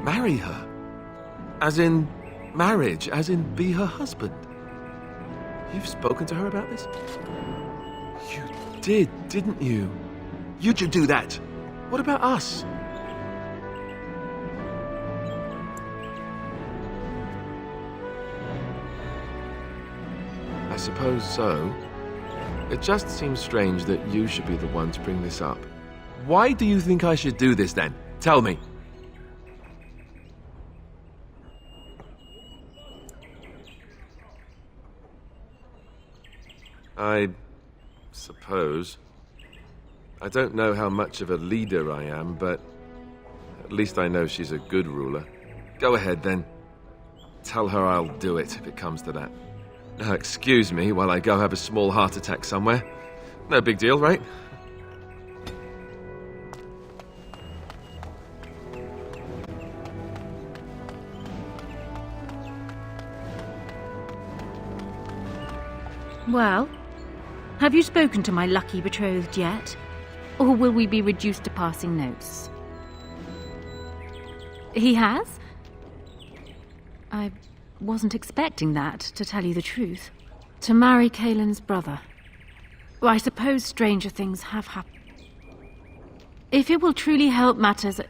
Marry her? As in marriage, as in be her husband? You've spoken to her about this? You did, didn't you? You should do that. What about us? I suppose so. It just seems strange that you should be the one to bring this up. Why do you think I should do this then? Tell me. I suppose. I don't know how much of a leader I am, but at least I know she's a good ruler. Go ahead then. Tell her I'll do it if it comes to that. Now, excuse me while I go have a small heart attack somewhere. No big deal, right? Well, have you spoken to my lucky betrothed yet? Or will we be reduced to passing notes? He has? I wasn't expecting that, to tell you the truth. To marry Kaelin's brother. Well, I suppose stranger things have happened. If it will truly help matters...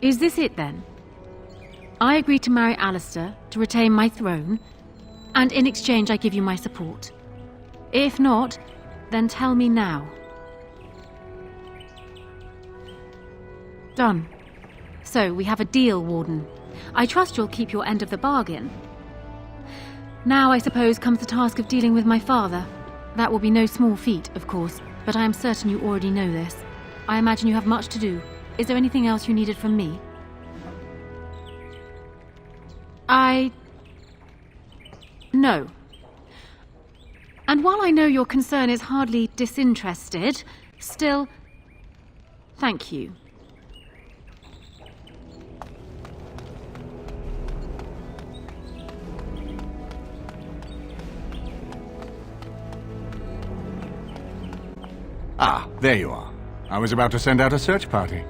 Is this it, then? I agree to marry Alistair, to retain my throne, and in exchange I give you my support. If not, then tell me now. Done. So, we have a deal, Warden. I trust you'll keep your end of the bargain. Now, I suppose, comes the task of dealing with my father. That will be no small feat, of course, but I am certain you already know this. I imagine you have much to do. Is there anything else you needed from me? No. And while I know your concern is hardly disinterested, still, thank you. Ah, there you are. I was about to send out a search party.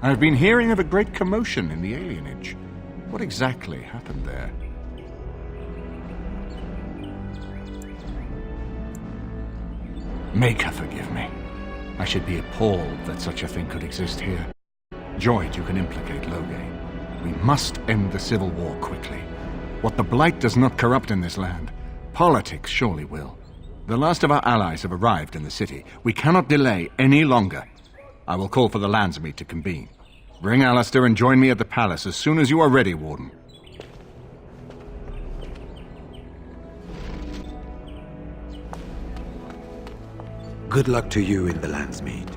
I've been hearing of a great commotion in the alienage. What exactly happened there? Make her forgive me. I should be appalled that such a thing could exist here. Joyed you can implicate Loghain. We must end the civil war quickly. What the Blight does not corrupt in this land, politics surely will. The last of our allies have arrived in the city. We cannot delay any longer. I will call for the landsmeet to convene. Bring Alistair and join me at the palace as soon as you are ready, Warden. Good luck to you in the landsmeet.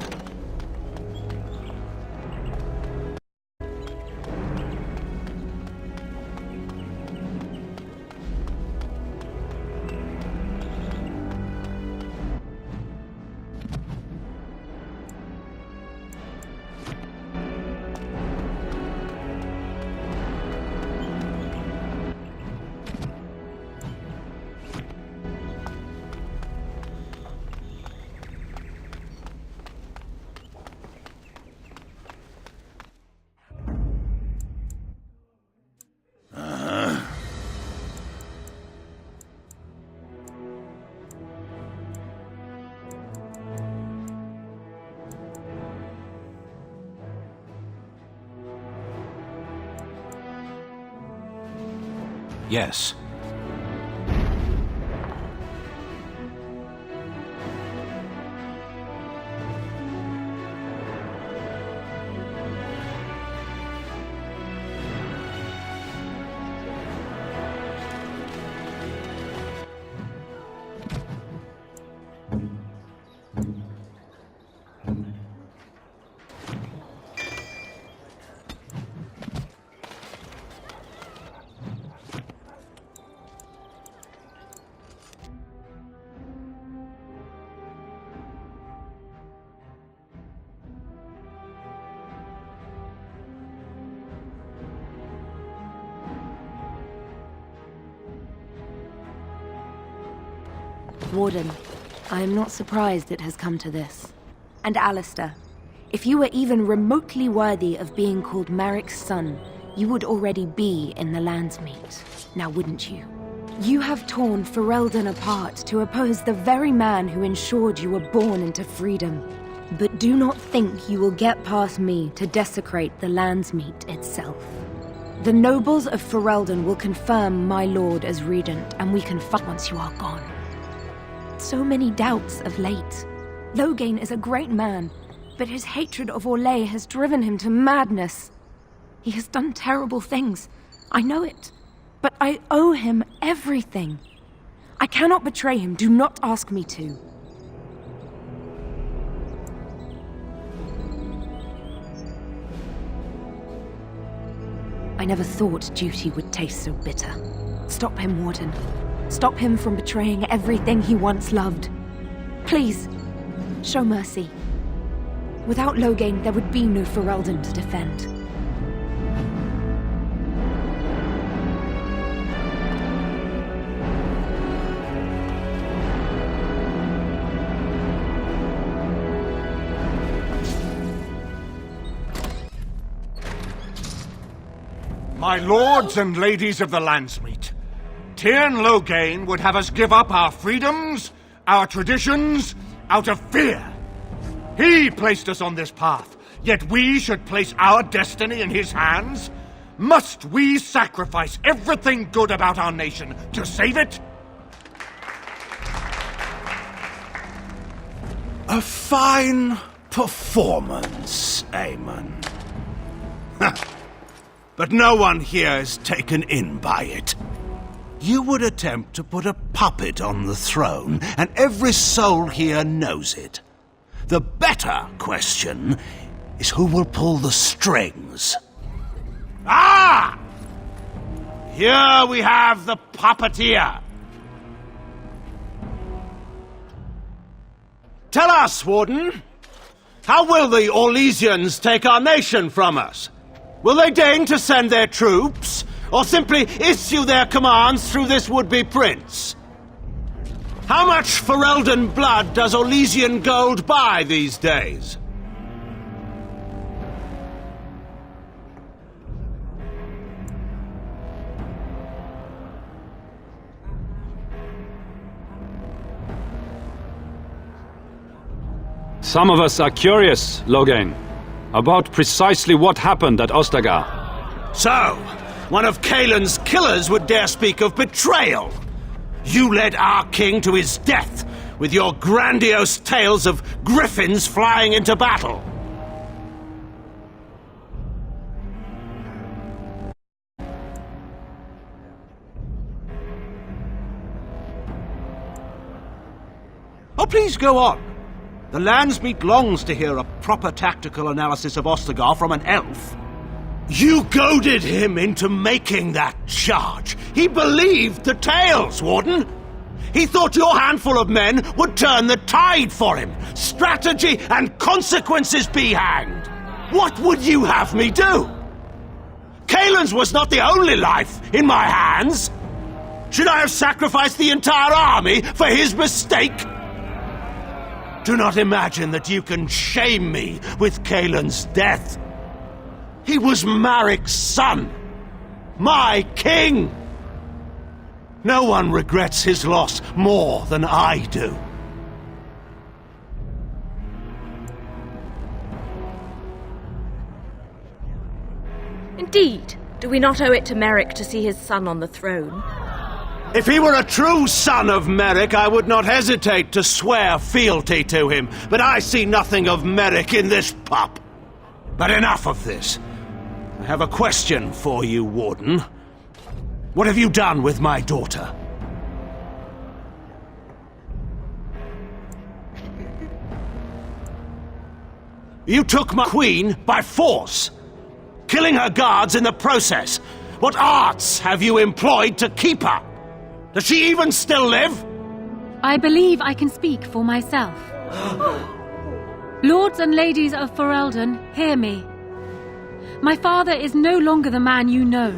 Yes. Warden, I am not surprised it has come to this. And Alistair, If you were even remotely worthy of being called Merrick's son, you would already be in the Landsmeet, now wouldn't you? You have torn Ferelden apart to oppose the very man who ensured you were born into freedom. But do not think you will get past me to desecrate the Landsmeet itself. The nobles of Ferelden will confirm my lord as regent, and we can fight once you are gone. So many doubts of late. Loghain is a great man, but his hatred of Orlais has driven him to madness. He has done terrible things. I know it. But I owe him everything. I cannot betray him. Do not ask me to. I never thought duty would taste so bitter. Stop him, Warden. Stop him from betraying everything he once loved. Please, show mercy. Without Loghain, there would be no Ferelden to defend. My lords and ladies of the Landsmeet, Tyrn Loghain would have us give up our freedoms, our traditions, out of fear. He placed us on this path, yet we should place our destiny in his hands? Must we sacrifice everything good about our nation to save it? A fine performance, Aemon. But no one here is taken in by it. You would attempt to put a puppet on the throne, and every soul here knows it. The better question is who will pull the strings. Ah! Here we have the puppeteer. Tell us, Warden, how will the Orlesians take our nation from us? Will they deign to send their troops, or simply issue their commands through this would-be prince? How much Ferelden blood does Orlesian gold buy these days? Some of us are curious, Loghain, about precisely what happened at Ostagar. So, one of Kaelin's killers would dare speak of betrayal. You led our king to his death with your grandiose tales of griffins flying into battle. Oh, please go on. The Landsmeet longs to hear a proper tactical analysis of Ostagar from an elf. You goaded him into making that charge. He believed the tales, Warden. He thought your handful of men would turn the tide for him. Strategy and consequences be hanged. What would you have me do? Kaelin's was not the only life in my hands. Should I have sacrificed the entire army for his mistake? Do not imagine that you can shame me with Kaelin's death. He was Marik's son, my king. No one regrets his loss more than I do. Indeed. Do we not owe it to Merrick to see his son on the throne? If he were a true son of Merrick, I would not hesitate to swear fealty to him. But I see nothing of Merrick in this pup. But enough of this. I have a question for you, Warden. What have you done with my daughter? You took my queen by force, killing her guards in the process. What arts have you employed to keep her? Does she even still live? I believe I can speak for myself. Lords and ladies of Ferelden, hear me. My father is no longer the man you know.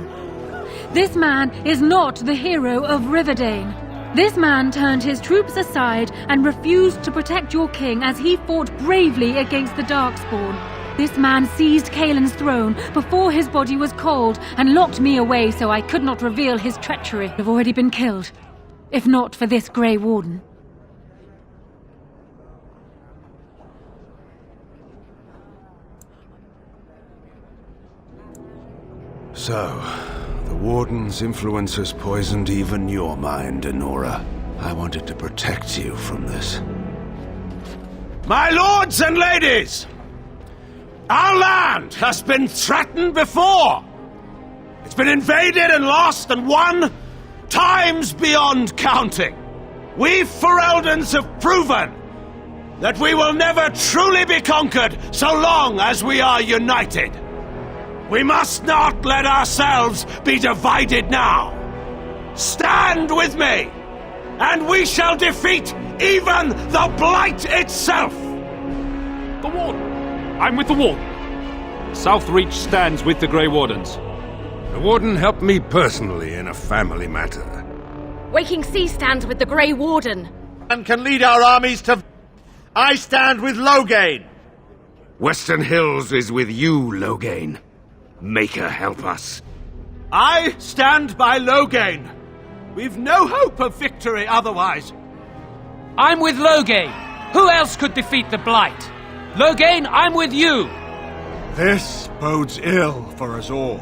This man is not the hero of Riverdane. This man turned his troops aside and refused to protect your king as he fought bravely against the Darkspawn. This man seized Kaelin's throne before his body was cold and locked me away so I could not reveal his treachery. I've already been killed, if not for this Grey Warden. So, the Warden's influence has poisoned even your mind, Enora. I wanted to protect you from this. My lords and ladies! Our land has been threatened before! It's been invaded and lost and won times beyond counting. We Fereldans have proven that we will never truly be conquered so long as we are united. We must not let ourselves be divided now. Stand with me, and we shall defeat even the Blight itself! The Warden! I'm with the Warden. Southreach stands with the Grey Wardens. The Warden helped me personally in a family matter. Waking Sea stands with the Grey Warden. And can lead our armies to... I stand with Loghain. Western Hills is with you, Loghain. Make her help us. I stand by Loghain. We've no hope of victory otherwise. I'm with Loghain. Who else could defeat the Blight? Loghain, I'm with you. This bodes ill for us all.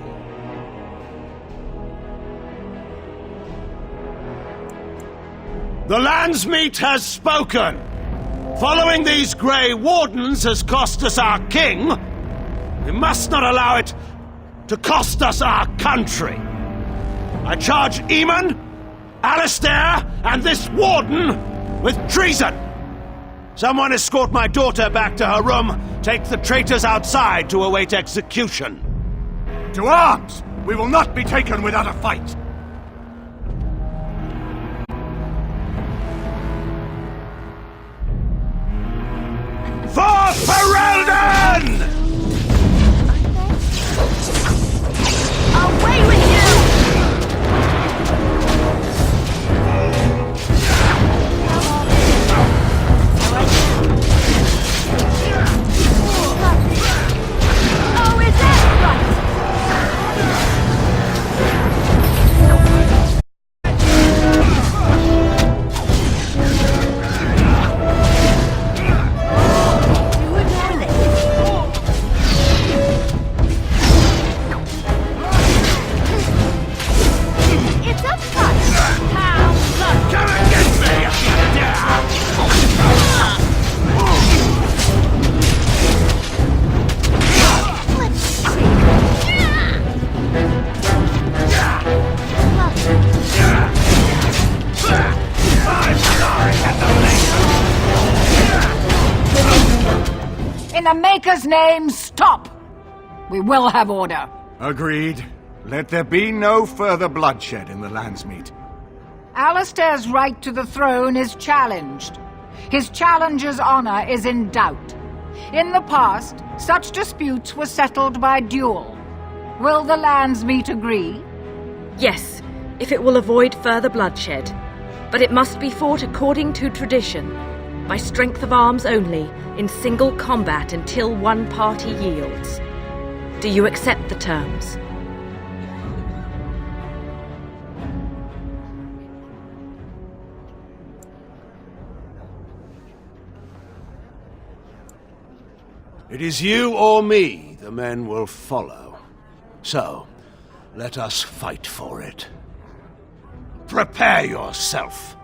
The Landsmeet has spoken. Following these Grey Wardens has cost us our king. We must not allow it to cost us our country. I charge Eamon, Alistair, and this Warden with treason. Someone escort my daughter back to her room. Take the traitors outside to await execution. To arms! We will not be taken without a fight! For Ferelden! Away with you! Oh, is that right? It's a fight! How lucky! Come and get me if you dare! In the Maker's name, stop! We will have order. Agreed. Let there be no further bloodshed in the Landsmeet. Alistair's right to the throne is challenged. His challenger's honor is in doubt. In the past, such disputes were settled by duel. Will the Landsmeet agree? Yes, if it will avoid further bloodshed. But it must be fought according to tradition, by strength of arms only, in single combat until one party yields. Do you accept the terms? It is you or me the men will follow. So, let us fight for it. Prepare yourself.